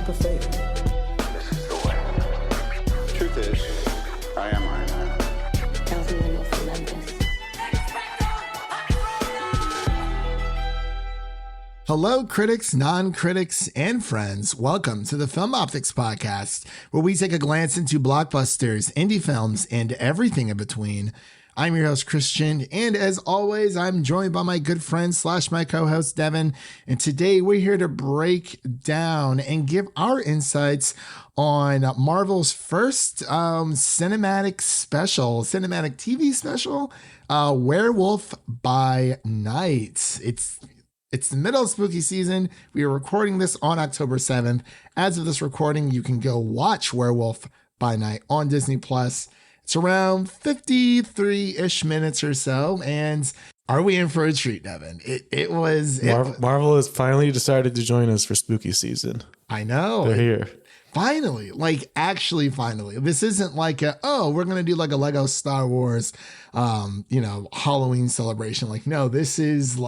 of fate. This is the way. Truth is, I am Iron Man. Tells me when you'll relentless. Hello, critics, non-critics, and friends. Welcome to the Film Optix podcast, where we take a glance into blockbusters, indie films, and everything in between. I'm your host, Christian, and as always, I'm joined by my good friend / my co-host, Devin, and today we're here to break down and give our insights on Marvel's first cinematic TV special, Werewolf by Night. It's the middle of spooky season. We are recording this on October 7th. As of this recording, you can go watch Werewolf by Night on Disney+. It's around 53-ish minutes or so. And are we in for a treat, Devin? Marvel has finally decided to join us for spooky season. I know. They're here. Finally, actually finally. This isn't like we're going to do like a Lego Star Wars, Halloween celebration. No, this is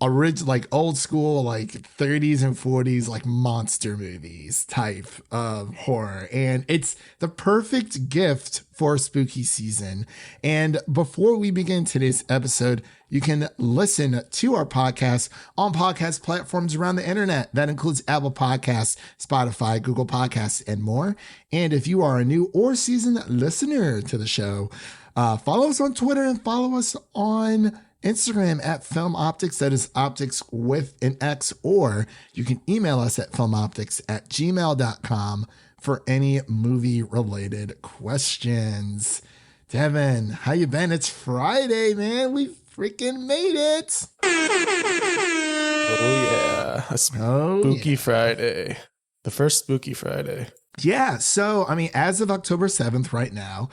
original, old school, 30s and 40s, monster movies type of horror. And it's the perfect gift for spooky season. And before we begin today's episode, you can listen to our podcast on podcast platforms around the internet. That includes Apple Podcasts, Spotify, Google Podcasts, and more. And if you are a new or seasoned listener to the show, follow us on Twitter and follow us on Instagram at Film Optix. That is Optix with an X, or you can email us at filmoptix@gmail.com for any movie related questions. Devin, how you been? It's Friday, man. We freaking made it. Oh yeah. Spooky Friday. The first Spooky Friday. Yeah. So, as of October 7th right now,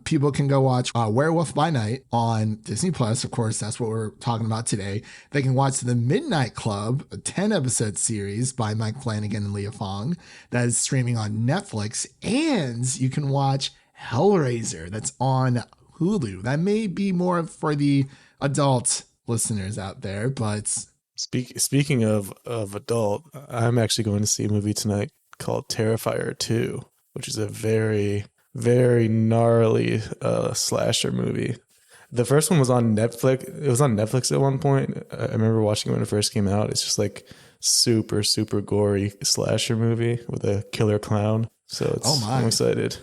people can go watch Werewolf by Night on Disney+. Of course, that's what we're talking about today. They can watch The Midnight Club, a 10-episode series by Mike Flanagan and Leah Fong that is streaming on Netflix. And you can watch Hellraiser that's on Hulu. That may be more for the adult listeners out there, but... Speaking of adult, I'm actually going to see a movie tonight called Terrifier 2, which is a very... very gnarly slasher movie. The first one was on Netflix. It was on Netflix at one point. I remember watching it when it first came out. It's just super, super gory slasher movie with a killer clown. So I'm excited.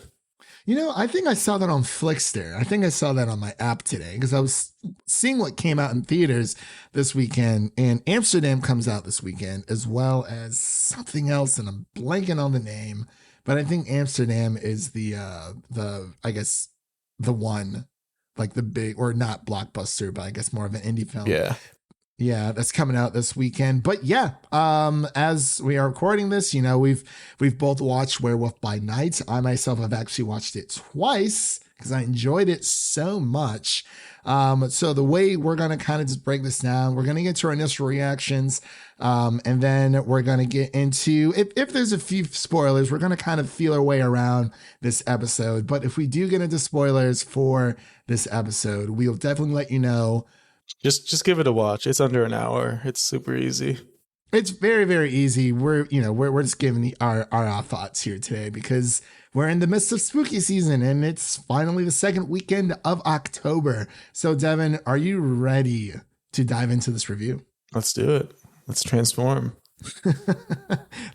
I think I saw that on Flixster. I think I saw that on my app today because I was seeing what came out in theaters this weekend, and Amsterdam comes out this weekend, as well as something else, and I'm blanking on the name. But I think Amsterdam is the one, the big, or not blockbuster, but I guess more of an indie film. Yeah, that's coming out this weekend. But yeah, as we are recording this, we've both watched Werewolf by Night. I myself have actually watched it twice because I enjoyed it so much. So the way we're going to kind of just break this down, we're going to get to our initial reactions. And then we're going to get into, if there's a few spoilers, we're going to kind of feel our way around this episode. But if we do get into spoilers for this episode, we'll definitely let you know. Just give it a watch. It's under an hour. It's super easy. It's very, very easy. We're just giving our thoughts here today because we're in the midst of spooky season and it's finally the second weekend of October. So Devin, are you ready to dive into this review? Let's do it. Let's transform.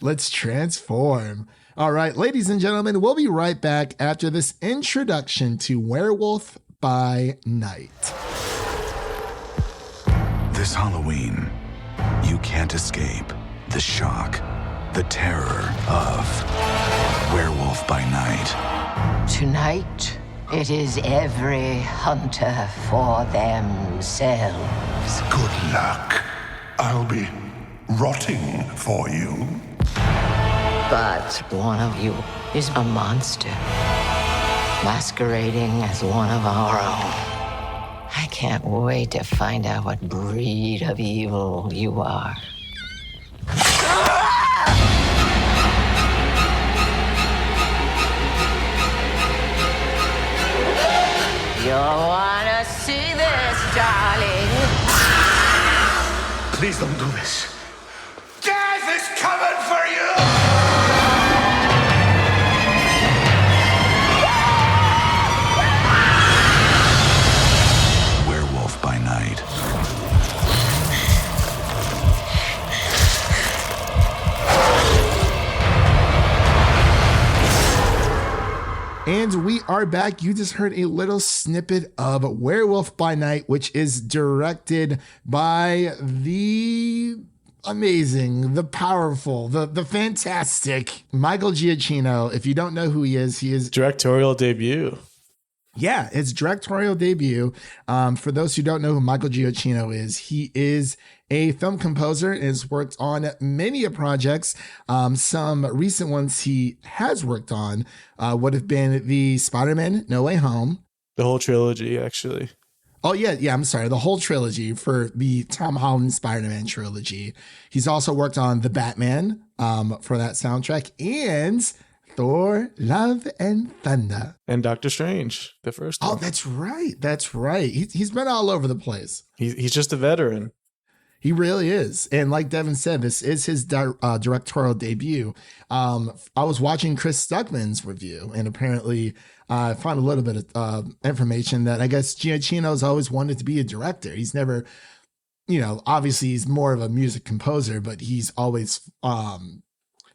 Let's transform. All right, ladies and gentlemen, we'll be right back after this introduction to Werewolf by Night. This Halloween, you can't escape the shock, the terror of Werewolf by Night. Tonight, it is every hunter for themselves. Good luck. I'll be rotting for you. But one of you is a monster, masquerading as one of our own. I can't wait to find out what breed of evil you are. You'll want to see this, darling. Please don't do this. Death is coming for you! And we are back. You just heard a little snippet of Werewolf by Night, which is directed by the amazing, the powerful, the fantastic Michael Giacchino. If you don't know who he is directorial debut. Yeah, it's directorial debut. For those who don't know who Michael Giacchino is, he is a film composer and has worked on many projects. Some recent ones he has worked on would have been the Spider-Man No Way Home. The whole trilogy, actually. Oh, yeah, I'm sorry. The whole trilogy for the Tom Holland Spider-Man trilogy. He's also worked on The Batman for that soundtrack and Thor, Love and Thunder. And Doctor Strange, the first one. Oh, that's right. He's been all over the place. He's just a veteran. He really is. And like Devin said, this is his directorial debut. I was watching Chris Stuckman's review, and apparently I found a little bit of information that I guess Giacchino's always wanted to be a director. He's never, obviously he's more of a music composer, but he's always...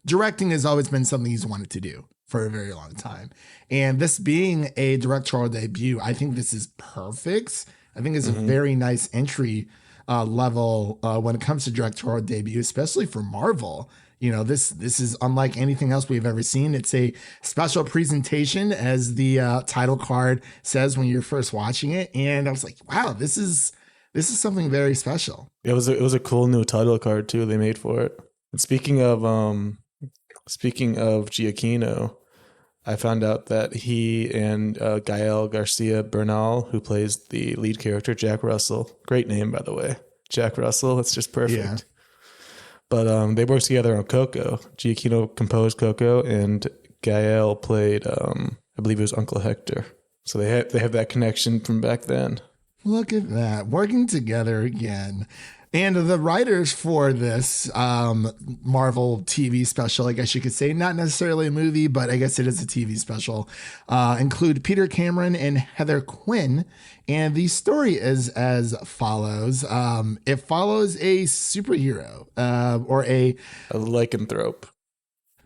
directing has always been something he's wanted to do for a very long time. And this being a directorial debut, I think this is perfect. I think it's a very nice entry level when it comes to directorial debut, especially for Marvel. This is unlike anything else we've ever seen. It's a special presentation, as the title card says when you're first watching it. And I was like, wow, this is something very special. It was a cool new title card too they made for it. And speaking of Giacchino, I found out that he and Gael, García, Bernal, who plays the lead character, Jack Russell, great name, by the way, Jack Russell, it's just perfect. Yeah. But they worked together on Coco. Giacchino composed Coco, and Gael played, I believe it was Uncle Hector. So they have that connection from back then. Look at that, working together again. And the writers for this Marvel TV special, I guess you could say, not necessarily a movie, but I guess it is a TV special, include Peter Cameron and Heather Quinn. And the story is as follows. It follows a superhero or a lycanthrope.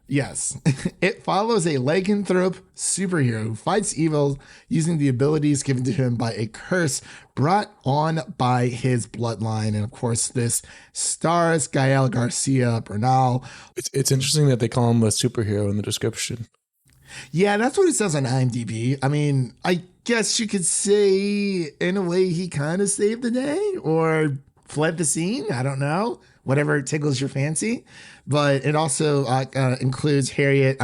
Yes, it follows a lycanthrope superhero who fights evil using the abilities given to him by a curse brought on by his bloodline. And of course, this stars Gael, García, Bernal. It's interesting that they call him a superhero in the description. Yeah, that's what it says on IMDb. I mean, I guess you could say in a way he kind of saved the day or fled the scene. I don't know. Whatever tickles your fancy. But it also includes Harriet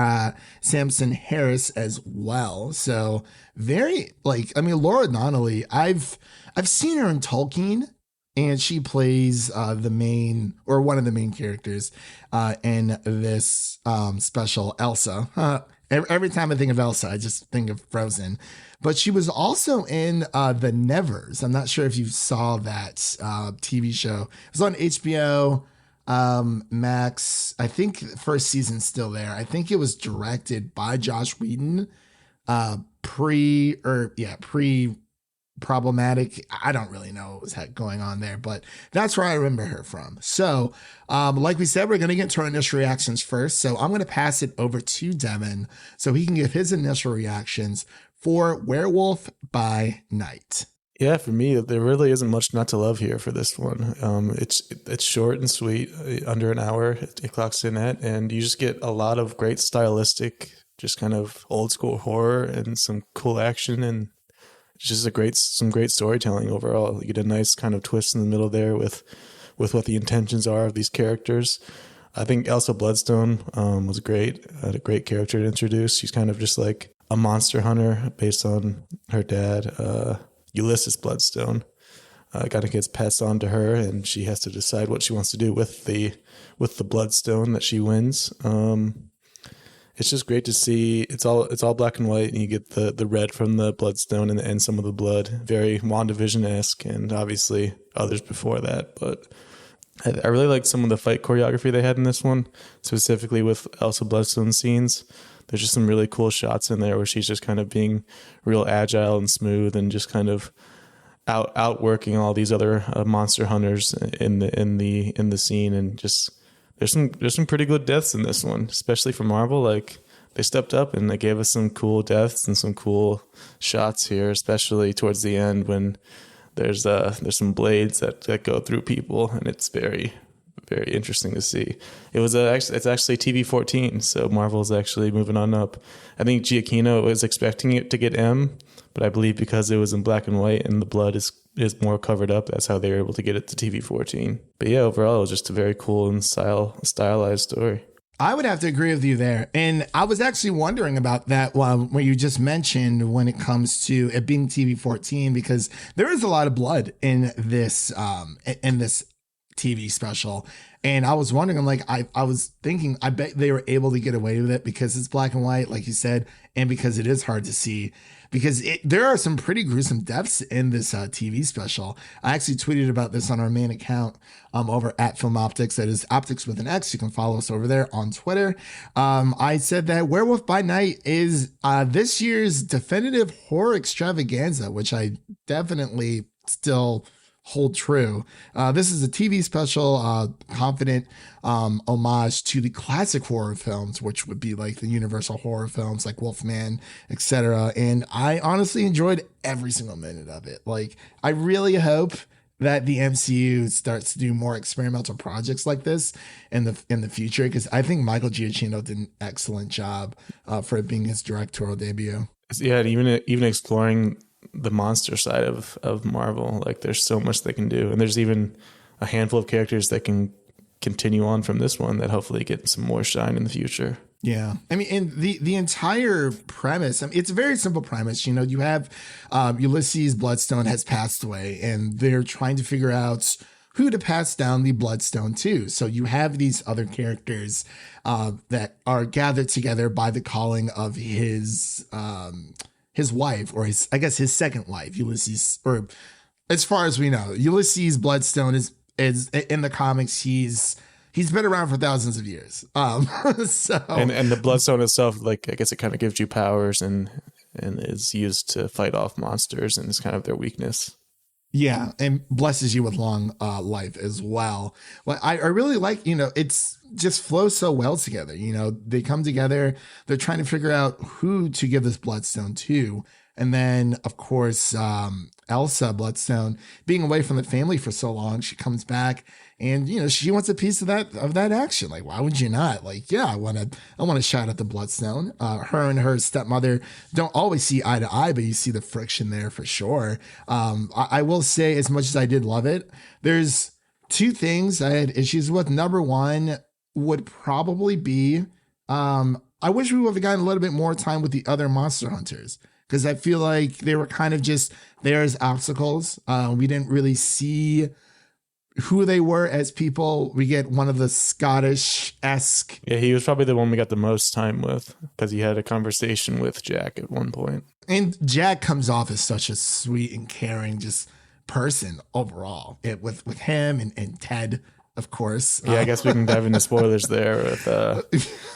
Sansom Harris as well. So very Laura Donnelly, I've seen her in Tolkien, and she plays the main or one of the main characters in this special, Elsa. Every time I think of Elsa, I just think of Frozen. But she was also in The Nevers. I'm not sure if you saw that TV show. It was on HBO Max. I think the first season's still there. I think it was directed by Joss Whedon. Pre-problematic. I don't really know what was going on there, but that's where I remember her from. So, like we said, we're going to get to our initial reactions first. So I'm going to pass it over to Devin so he can give his initial reactions for Werewolf by Night. Yeah, for me, there really isn't much not to love here for this one. It's short and sweet, under an hour it clocks in at, and you just get a lot of great stylistic, just kind of old school horror and some cool action, and just some great storytelling overall. You get a nice kind of twist in the middle there with what the intentions are of these characters. I think Elsa Bloodstone was great, a great character to introduce. She's kind of just like a monster hunter based on her dad, Ulysses Bloodstone. Kind of gets passed on to her, and she has to decide what she wants to do with the Bloodstone that she wins. It's just great to see. It's all black and white, and you get the red from the Bloodstone and some of the blood. Very WandaVision-esque, and obviously others before that. But I really like some of the fight choreography they had in this one, specifically with Elsa Bloodstone scenes. There's just some really cool shots in there where she's just kind of being real agile and smooth, and just kind of outworking all these other monster hunters in the scene. And just there's some pretty good deaths in this one, especially for Marvel. Like stepped up and they gave us some cool deaths and some cool shots here, especially towards the end when there's some blades that go through people, and it's very, very interesting to see. It's actually TV-14, so Marvel's actually moving on up. I think Giacchino was expecting it to get M, but I believe because it was in black and white and the blood is more covered up, that's how they were able to get it to TV-14. But yeah, overall, it was just a very cool and stylized story. I would have to agree with you there. And I was actually wondering about that when you just mentioned when it comes to it being TV-14, because there is a lot of blood in this TV special. And I was wondering, I'm like, I was thinking, I bet they were able to get away with it because it's black and white, like you said, and because it is hard to see. Because there are some pretty gruesome deaths in this TV special. I actually tweeted about this on our main account over at Film Optix. That is Optix with an X. You can follow us over there on Twitter. I said that Werewolf by Night is this year's definitive horror extravaganza, which I definitely still hold true. This is a TV special, confident homage to the classic horror films, which would be like the Universal horror films like Wolfman, etc. And I honestly enjoyed every single minute of it. Like, I really hope that the MCU starts to do more experimental projects like this in the future, because I think Michael Giacchino did an excellent job for it being his directorial debut. Yeah, even exploring the monster side of Marvel, like there's so much they can do, and there's even a handful of characters that can continue on from this one that hopefully get some more shine in the future. Yeah, I mean, and the entire premise, I mean, it's a very simple premise. You know, you have Ulysses Bloodstone has passed away, and they're trying to figure out who to pass down the Bloodstone to. So you have these other characters that are gathered together by the calling of his wife, or his second wife, Ulysses, or as far as we know, Ulysses Bloodstone is in the comics. He's been around for thousands of years. So and the Bloodstone itself, like, I guess it kind of gives you powers and is used to fight off monsters, and it's kind of their weakness. Yeah, and blesses you with long life as well. Well, I really like, it's just flows so well together. They come together, they're trying to figure out who to give this Bloodstone to. And then, of course, Elsa Bloodstone, being away from the family for so long, she comes back and, she wants a piece of that action. Like, why would you not? Like, yeah, I want a shot at the Bloodstone. Her and her stepmother don't always see eye to eye, but you see the friction there for sure. I will say, as much as I did love it, there's two things I had issues with. Number one would probably be, I wish we would have gotten a little bit more time with the other monster hunters, because I feel like they were kind of just there as obstacles. We didn't really see who they were as people. We get one of the Scottish-esque. Yeah, he was probably the one we got the most time with, because he had a conversation with Jack at one point. And Jack comes off as such a sweet and caring just person overall. With him and Ted, of course. Yeah, I guess we can dive into spoilers there with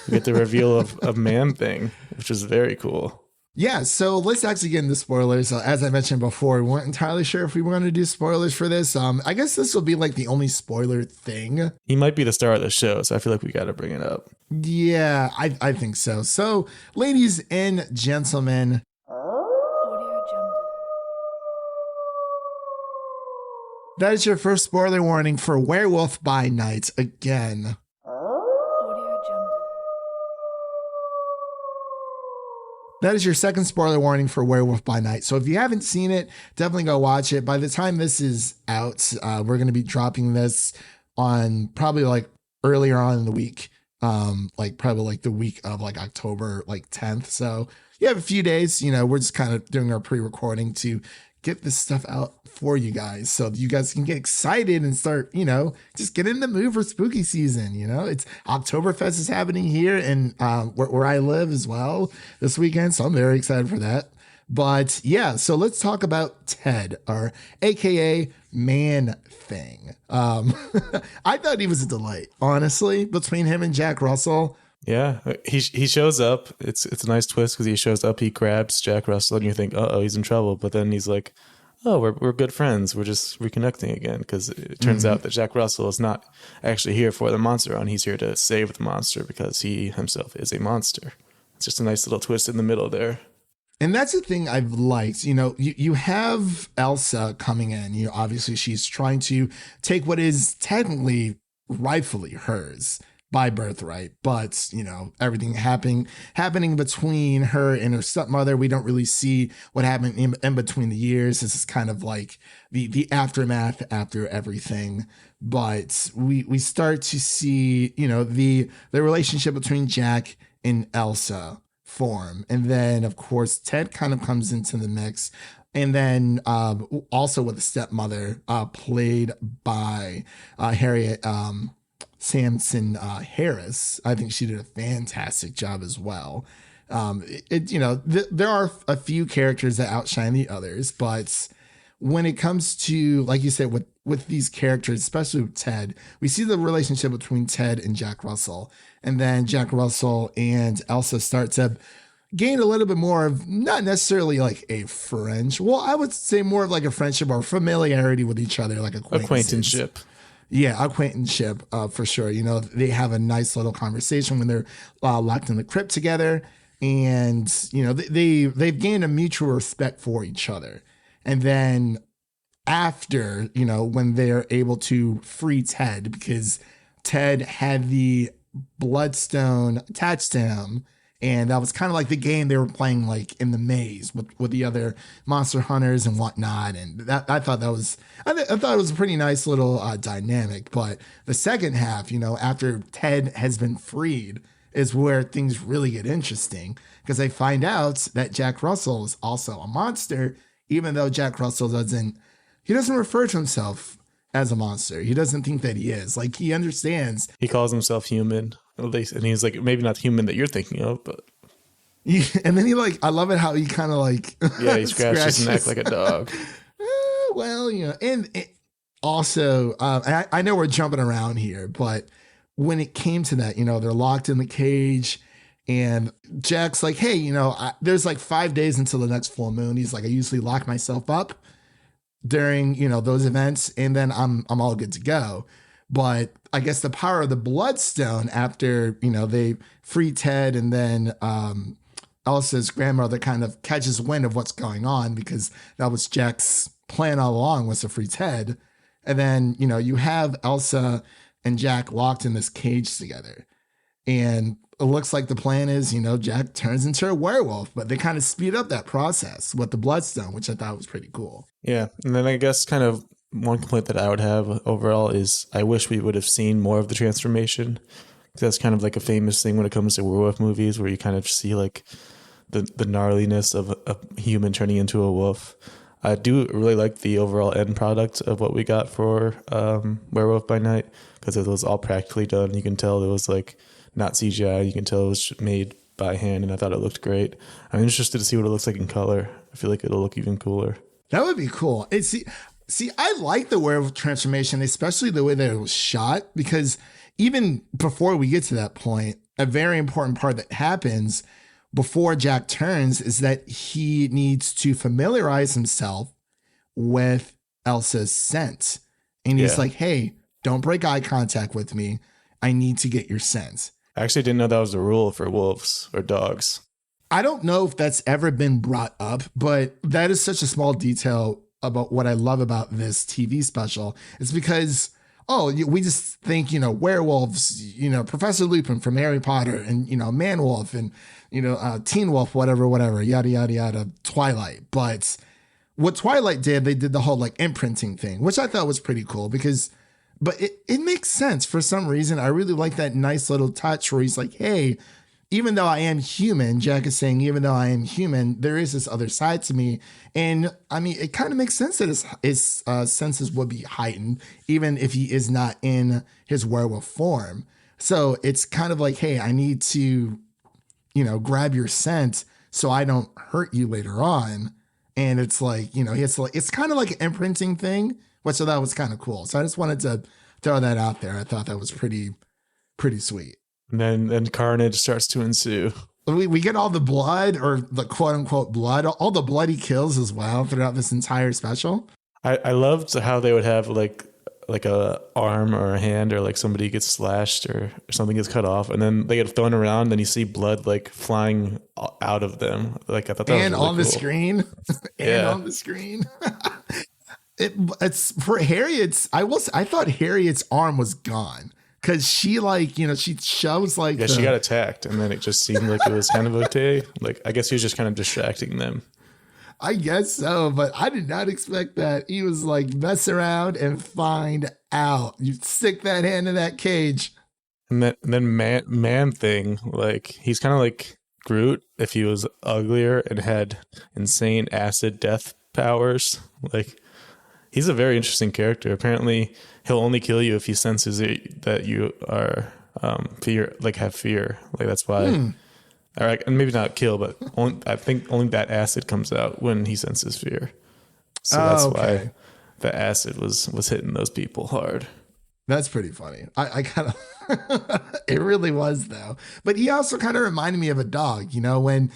we get the reveal of Man-Thing, which is very cool. Yeah, so let's actually get into spoilers. As I mentioned before, we weren't entirely sure if we were going to do spoilers for this. I guess this will be like the only spoiler thing. He might be the star of the show, so I feel like we got to bring it up. Yeah, I think so. So, ladies and gentlemen, that is your first spoiler warning for Werewolf by Night again. That is your second spoiler warning for Werewolf by Night. So if you haven't seen it, definitely go watch it. By the time this is out, we're going to be dropping this on probably like earlier on in the week, like probably like the week of like October like 10th. So you have a few days. We're just kind of doing our pre-recording to get this stuff out for you guys, so you guys can get excited and start, just get in the mood for spooky season. It's Oktoberfest is happening here and where I live as well this weekend, so I'm very excited for that. But yeah, so let's talk about Ted, or AKA Man-Thing. I thought he was a delight, honestly, between him and Jack Russell. Yeah, he shows up. It's a nice twist, because he shows up, he grabs Jack Russell, and you think, he's in trouble. But then he's like, we're good friends. We're just reconnecting again, because it turns out that Jack Russell is not actually here for the monster run. He's here to save the monster, because he himself is a monster. It's just a nice little twist in the middle there. And that's the thing I've liked. You have Elsa coming in. Obviously she's trying to take what is technically rightfully hers by birthright, but everything happening between her and her stepmother. We don't really see what happened in between the years. This is kind of like the aftermath after everything. But we start to see, the relationship between Jack and Elsa form. And then, of course, Ted kind of comes into the mix. And then also with the stepmother played by Harriet Samson Harris. I think she did a fantastic job as well. There are a few characters that outshine the others, but when it comes to, like you said, with these characters, especially with Ted, we see the relationship between Ted and Jack Russell. And then Jack Russell and Elsa start to gain a little bit more of, not necessarily like a friendship. Well, I would say more of like a friendship or familiarity with each other, like acquaintanceship. Yeah, acquaintanceship for sure. They have a nice little conversation when they're locked in the crypt together. And, they've gained a mutual respect for each other. And then after, when they're able to free Ted, because Ted had the bloodstone attached to him, and that was kind of like the game they were playing like in the maze with the other monster hunters and whatnot. And I thought it was a pretty nice little dynamic. But the second half, after Ted has been freed, is where things really get interesting, because they find out that Jack Russell is also a monster, even though Jack Russell doesn't refer to himself as a monster. He doesn't think that he is. Like, he understands. He calls himself human, at least, and he's like, maybe not human that you're thinking of, but. Yeah, and then I love it how he kind of like. Yeah, he scratches his neck like a dog. Well, and also, I know we're jumping around here, but when it came to that, they're locked in the cage, and Jack's like, hey, there's like 5 days until the next full moon. He's like, I usually lock myself up during, those events, and then I'm all good to go. But I guess the power of the bloodstone, after, they free Ted, and then Elsa's grandmother kind of catches wind of what's going on, because that was Jack's plan all along, was to free Ted. And then, you have Elsa and Jack locked in this cage together. And it looks like the plan is, Jack turns into a werewolf, but they kind of speed up that process with the bloodstone, which I thought was pretty cool. Yeah. And then I guess kind of one complaint that I would have overall is I wish we would have seen more of the transformation. That's kind of like a famous thing when it comes to werewolf movies, where you kind of see like the gnarliness of a human turning into a wolf. I do really like the overall end product of what we got for Werewolf by Night, because it was all practically done. You can tell it was like not CGI. You can tell it was made by hand, and I thought it looked great. I'm interested to see what it looks like in color. I feel like it'll look even cooler. That would be cool. See, I like the werewolf transformation, especially the way that it was shot, because even before we get to that point, a very important part that happens before Jack turns is that he needs to familiarize himself with Elsa's scent. And he's like, hey, don't break eye contact with me. I need to get your scent. I actually didn't know that was a rule for wolves or dogs. I don't know if that's ever been brought up, but that is such a small detail about what I love about this TV special. It's because, we just think, werewolves, Professor Lupin from Harry Potter, and, Man Wolf, and, Teen Wolf, whatever, yada, yada, yada, Twilight. But what Twilight did, they did the whole like imprinting thing, which I thought was pretty cool, but it makes sense for some reason. I really like that nice little touch where he's like, hey, even though I am human, Jack is saying, even though I am human, there is this other side to me. And I mean, it kind of makes sense that his senses would be heightened, even if he is not in his werewolf form. So it's kind of like, hey, I need to, grab your scent so I don't hurt you later on. And it's like, it's kind of like an imprinting thing, which I thought was kind of cool. So I just wanted to throw that out there. I thought that was pretty sweet. And then carnage starts to ensue. We get all the blood, or the quote unquote blood, all the bloody kills as well throughout this entire special. I loved how they would have like like a arm or a hand, or like somebody gets slashed or something gets cut off, and then they get thrown around and you see blood like flying out of them. Like I thought that and was really on the cool. screen. And on the screen. It's for Harriet's. I thought Harriet's arm was gone. Cause she like, she shows like she got attacked, and then it just seemed like it was kind of okay. Like I guess he was just kind of distracting them. I guess so, but I did not expect that. He was like, mess around and find out. You stick that hand in that cage. And then man thing, like he's kind of like Groot if he was uglier and had insane acid death powers. Like he's a very interesting character. Apparently he'll only kill you if he senses that you are have fear. Like that's why. All right, and maybe not kill, but I think only that acid comes out when he senses fear. So that's why the acid was hitting those people hard. That's pretty funny. I kind of, it really was though. But he also kind of reminded me of a dog, when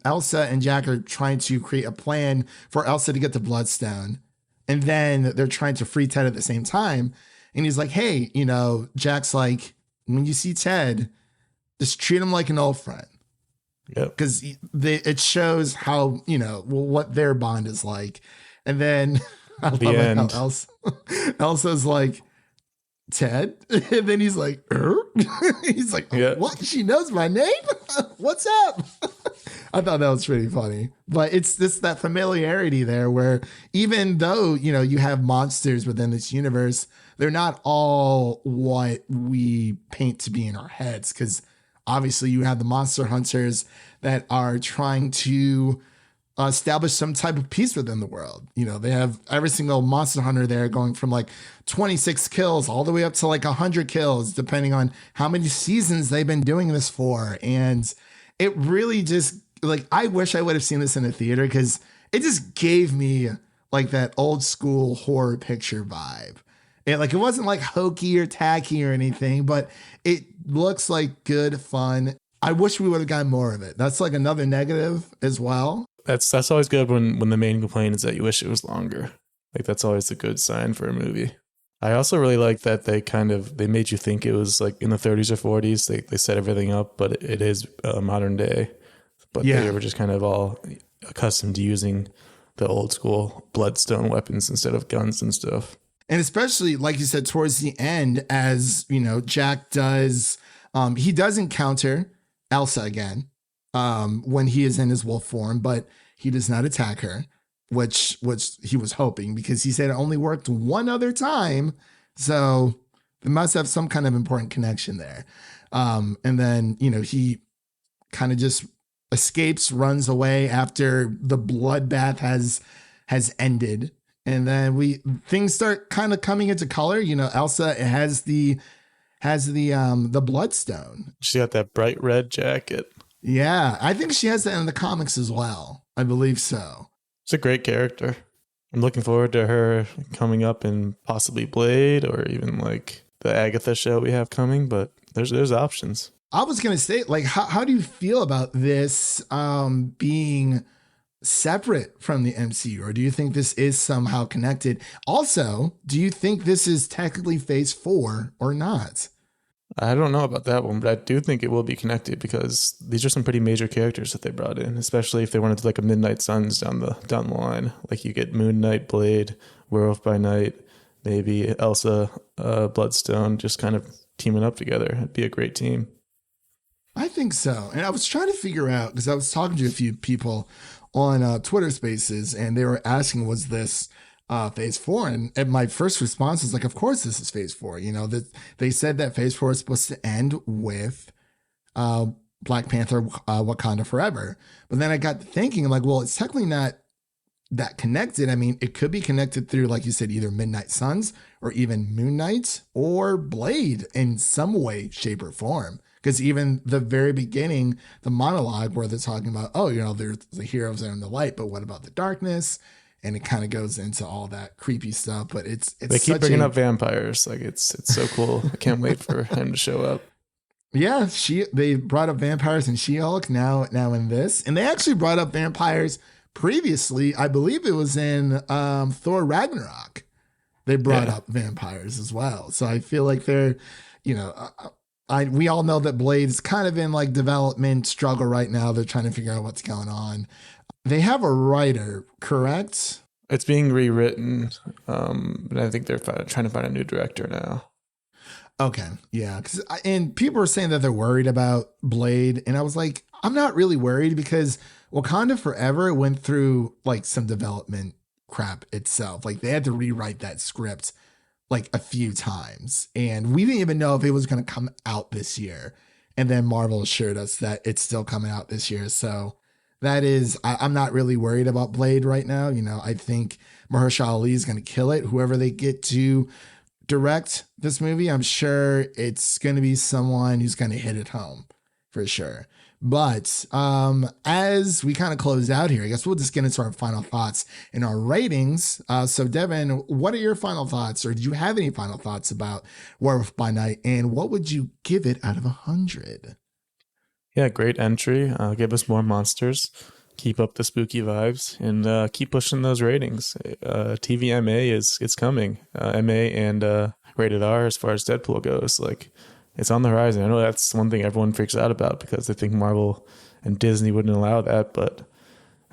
Elsa and Jack are trying to create a plan for Elsa to get the Bloodstone, and then they're trying to free Ted at the same time. And he's like, hey, Jack's like, when you see Ted, just treat him like an old friend. Yep. Because it shows how, what their bond is like. And then I love it how Elsa's like, Ted? And then he's like, he's like, what? She knows my name? What's up? I thought that was pretty funny. But it's that familiarity there where even though, you have monsters within this universe, they're not all what we paint to be in our heads. Because obviously you have the monster hunters that are trying to establish some type of peace within the world. They have every single monster hunter there going from like 26 kills all the way up to like 100 kills, depending on how many seasons they've been doing this for. And it really just like, I wish I would have seen this in a theater because it just gave me like that old school horror picture vibe. It wasn't like hokey or tacky or anything, but it looks like good fun. I wish we would have gotten more of it. That's like another negative as well. That's always good when the main complaint is that you wish it was longer. Like that's always a good sign for a movie. I also really like that they made you think it was like in the 30s or 40s. They set everything up, but it is modern day. But they were just kind of all accustomed to using the old school bloodstone weapons instead of guns and stuff. And especially, like you said, towards the end, as Jack does, he does encounter Elsa again when he is in his wolf form, but he does not attack her, which he was hoping, because he said it only worked one other time. So they must have some kind of important connection there. And then, he kind of just escapes, runs away after the bloodbath has ended. And then things start kind of coming into color. Elsa has the bloodstone. She got that bright red jacket. Yeah, I think she has that in the comics as well. I believe so. She's a great character. I'm looking forward to her coming up in possibly Blade or even like the Agatha show we have coming. But there's options. I was gonna say, like, how do you feel about this being separate from the MCU, or do you think this is somehow connected? Also, do you think this is technically phase 4 or not? I don't know about that one, but I do think it will be connected because these are some pretty major characters that they brought in, especially if they wanted to like a Midnight Suns down the line. Like you get Moon Knight, Blade, Werewolf by Night, maybe Elsa, Bloodstone, just kind of teaming up together. It'd be a great team. I think so. And I was trying to figure out, because I was talking to a few people on Twitter Spaces, and they were asking, was this phase 4? And my first response was like, of course this is phase 4. That they said that phase 4 is supposed to end with Black Panther, Wakanda Forever. But then I got thinking, like, well, it's technically not that connected. I mean, it could be connected through, like you said, either Midnight Suns or even Moon Knight or Blade in some way, shape, or form. Because even the very beginning, the monologue where they're talking about, there's the heroes are in the light, but what about the darkness? And it kind of goes into all that creepy stuff. But it's they keep bringing up vampires. Like it's so cool. I can't wait for him to show up. Yeah, they brought up vampires in She-Hulk, now in this. And they actually brought up vampires previously. I believe it was in Thor Ragnarok. they brought up vampires as well. So I feel like they're, you know, we all know that Blade's kind of in like development struggle right now. They're trying to figure out what's going on. They have a writer, correct? It's being rewritten, but I think they're trying to find a new director now. Okay, yeah, and people are saying that they're worried about Blade, and I was like, I'm not really worried because Wakanda Forever went through like some development crap itself. Like they had to rewrite that script like a few times, and we didn't even know if it was going to come out this year. And then Marvel assured us that it's still coming out this year. So that is, I'm not really worried about Blade right now. You know, I think Mahershala Ali is going to kill it. Whoever they get to direct this movie, I'm sure it's going to be someone who's going to hit it home for sure. But as we kind of close out here, I guess we'll just get into our final thoughts and our ratings. So Devin, what are your final thoughts, or do you have any final thoughts about Werewolf by Night, and what would you give it out of 100? Yeah, great entry. Give us more monsters. Keep up the spooky vibes, and keep pushing those ratings. TVMA is coming. MA and rated R as far as Deadpool goes. Like, it's on the horizon. I know that's one thing everyone freaks out about because they think Marvel and Disney wouldn't allow that, but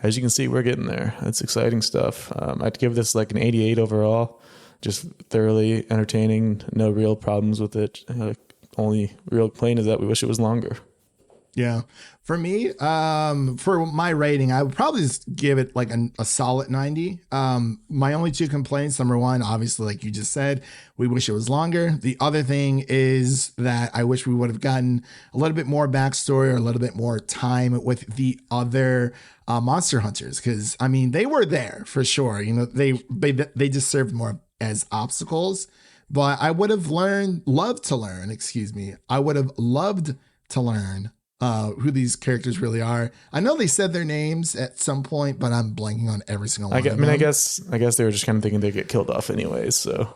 as you can see, we're getting there. It's exciting stuff. I'd give this like an 88 overall. Just thoroughly entertaining. No real problems with it. Only real complaint is that we wish it was longer. Yeah. For me, for my rating, I would probably just give it like a solid 90. My only two complaints, number one, obviously, like you just said, we wish it was longer. The other thing is that I wish we would have gotten a little bit more backstory or a little bit more time with the other monster hunters. Because, I mean, they were there for sure. You know, they just served more as obstacles. But I would have loved to learn who these characters really are. I know they said their names at some point, but I'm blanking on every single one. I guess they were just kind of thinking they get killed off anyways. So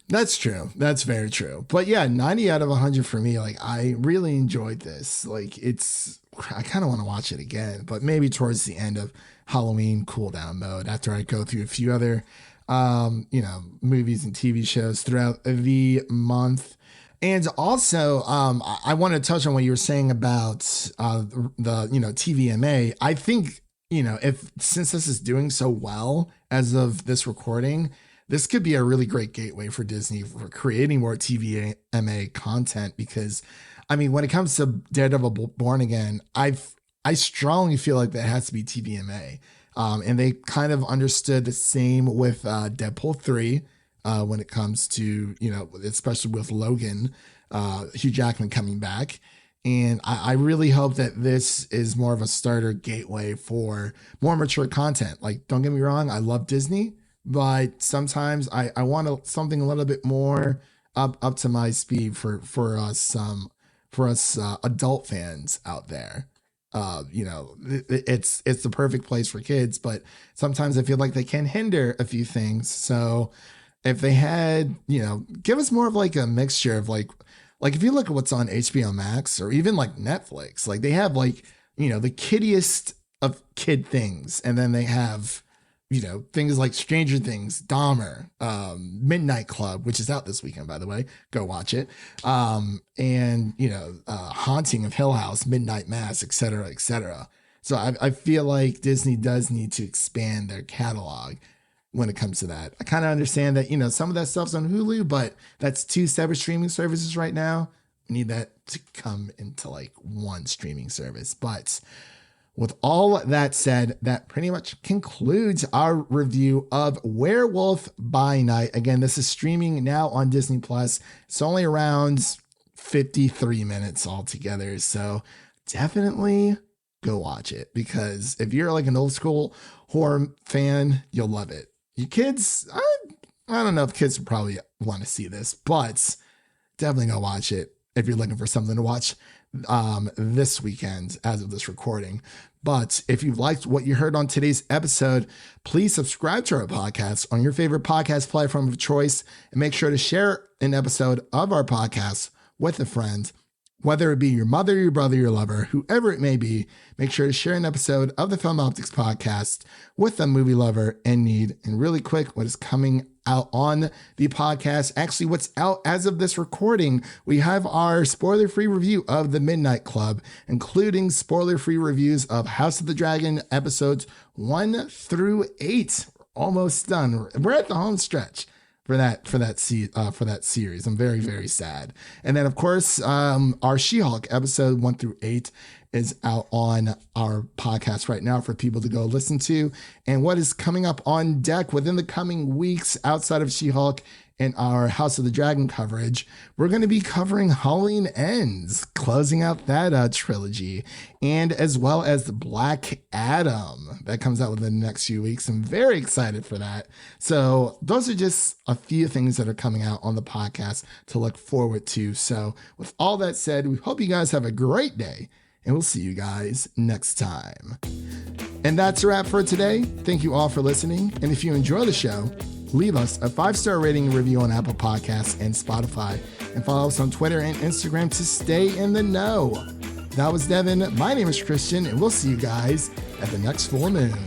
that's true. That's very true. But yeah, 90 out of 100 for me. Like, I really enjoyed this. Like, I kind of want to watch it again, but maybe towards the end of Halloween cooldown mode after I go through a few other, movies and TV shows throughout the month. And also, I want to touch on what you were saying about the TVMA. I think, since this is doing so well as of this recording, this could be a really great gateway for Disney for creating more TVMA content. Because, I mean, when it comes to Daredevil Born Again, I strongly feel like that has to be TVMA. And they kind of understood the same with Deadpool 3. When it comes to, especially with Logan, Hugh Jackman coming back. And I really hope that this is more of a starter gateway for more mature content. Like, don't get me wrong, I love Disney, but sometimes I want something a little bit more up to my speed for us adult fans out there. It's the perfect place for kids, but sometimes I feel like they can hinder a few things. So if they had, give us more of like a mixture of like if you look at what's on HBO Max or even like Netflix, like they have like, the kiddiest of kid things. And then they have, things like Stranger Things, Dahmer, Midnight Club, which is out this weekend, by the way, go watch it. And, Haunting of Hill House, Midnight Mass, et cetera, et cetera. So I feel like Disney does need to expand their catalog when it comes to that. I kind of understand that, some of that stuff's on Hulu, but that's 2 separate streaming services right now. We need that to come into like one streaming service. But with all that said, that pretty much concludes our review of Werewolf by Night. Again, this is streaming now on Disney Plus. It's only around 53 minutes altogether. So definitely go watch it, because if you're like an old school horror fan, you'll love it. You kids, I don't know if kids would probably want to see this, but definitely go watch it if you're looking for something to watch this weekend as of this recording. But if you've liked what you heard on today's episode, please subscribe to our podcast on your favorite podcast platform of choice, and make sure to share an episode of our podcast with a friend. Whether it be your mother, your brother, your lover, whoever it may be, make sure to share an episode of the Film Optix podcast with a movie lover in need. And really quick, what is coming out on the podcast, actually what's out as of this recording, we have our spoiler-free review of The Midnight Club, including spoiler-free reviews of House of the Dragon episodes 1 through 8. We're almost done. We're at the home stretch for that series. I'm very, very sad. And then, of course, our She-Hulk episode 1 through 8 is out on our podcast right now for people to go listen to. And what is coming up on deck within the coming weeks outside of She-Hulk and our House of the Dragon coverage, we're going to be covering Halloween Ends, closing out that trilogy, and as well as the Black Adam that comes out within the next few weeks. I'm very excited for that. So those are just a few things that are coming out on the podcast to look forward to. So with all that said, we hope you guys have a great day, and we'll see you guys next time. And that's a wrap for today. Thank you all for listening. And if you enjoy the show, leave us a 5-star rating and review on Apple Podcasts and Spotify, and follow us on Twitter and Instagram to stay in the know. That was Devin. My name is Christian, and we'll see you guys at the next full moon.